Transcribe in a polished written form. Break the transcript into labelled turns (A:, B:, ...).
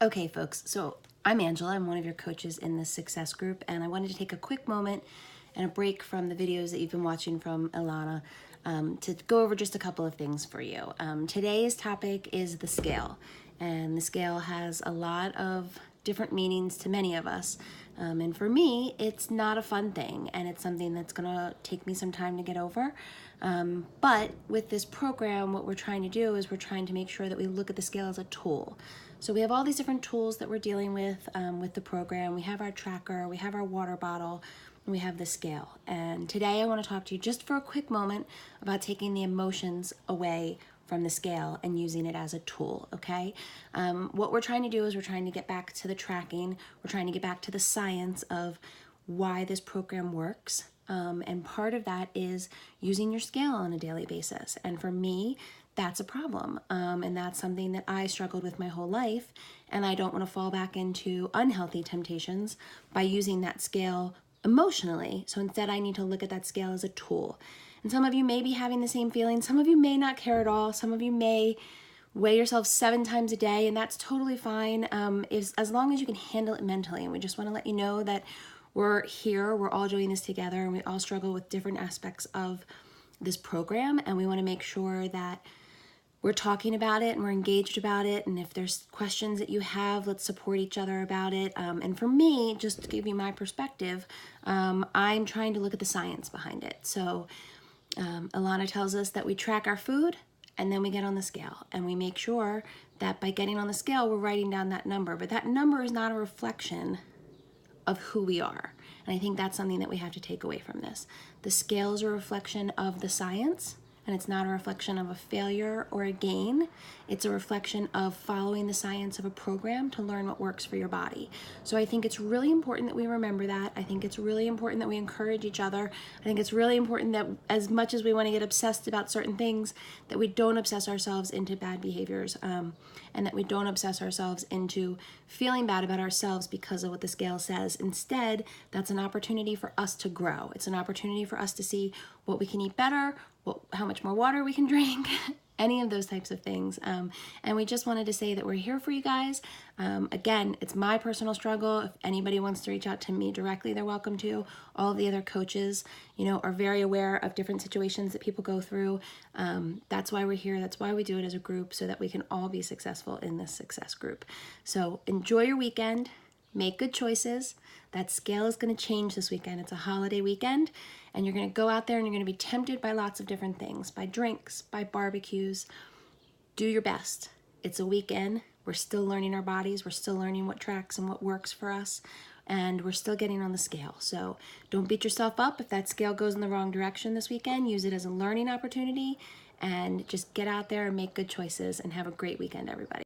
A: Okay, folks, so I'm Angela. I'm one of your coaches in this success group, and I wanted to take a quick moment and a break from the videos that you've been watching from Ilana to go over just a couple of things for you. Today's topic is the scale, and the scale has a lot of different meanings to many of us. And for me, it's not a fun thing, and it's something that's gonna take me some time to get over. But with this program, what we're trying to do is we're trying to make sure that we look at the scale as a tool. So we have all these different tools that we're dealing with the program. We have our tracker, we have our water bottle, and we have the scale. And today I want to talk to you just for a quick moment about taking the emotions away from the scale and using it as a tool, okay? What we're trying to do is we're trying to get back to the tracking. We're trying to get back to the science of why this program works. And part of that is using your scale on a daily basis. And for me, that's a problem. And that's something that I struggled with my whole life. And I don't want to fall back into unhealthy temptations by using that scale emotionally. So instead, I need to look at that scale as a tool. And some of you may be having the same feeling. Some of you may not care at all. Some of you may weigh yourself 7 times a day, and that's totally fine as long as you can handle it mentally. And we just want to let you know that we're here, we're all doing this together, and we all struggle with different aspects of this program, and we want to make sure that we're talking about it and we're engaged about it. And if there's questions that you have, let's support each other about it. And for me, just to give you my perspective, I'm trying to look at the science behind it. So Ilana tells us that we track our food and then we get on the scale, and we make sure that by getting on the scale, we're writing down that number. But that number is not a reflection of who we are. And I think that's something that we have to take away from this. The scale is a reflection of the science, and it's not a reflection of a failure or a gain. It's a reflection of following the science of a program to learn what works for your body. So I think it's really important that we remember that. I think it's really important that we encourage each other. I think it's really important that as much as we want to get obsessed about certain things, that we don't obsess ourselves into bad behaviors, and that we don't obsess ourselves into feeling bad about ourselves because of what the scale says. Instead, that's an opportunity for us to grow. It's an opportunity for us to see what we can eat better, how much more water we can drink, any of those types of things. And we just wanted to say that we're here for you guys. Again, it's my personal struggle. If anybody wants to reach out to me directly, they're welcome to. All of the other coaches, are very aware of different situations that people go through. That's why we're here. That's why we do it as a group, so that we can all be successful in this success group. So enjoy your weekend. Make good choices. That scale is going to change this weekend. It's a holiday weekend, and you're going to go out there and you're going to be tempted by lots of different things, by drinks, by barbecues. Do your best. It's a weekend. We're still learning our bodies. We're still learning what tracks and what works for us, and we're still getting on the scale. So don't beat yourself up if that scale goes in the wrong direction this weekend. Use it as a learning opportunity, and just get out there and make good choices, and have a great weekend, everybody.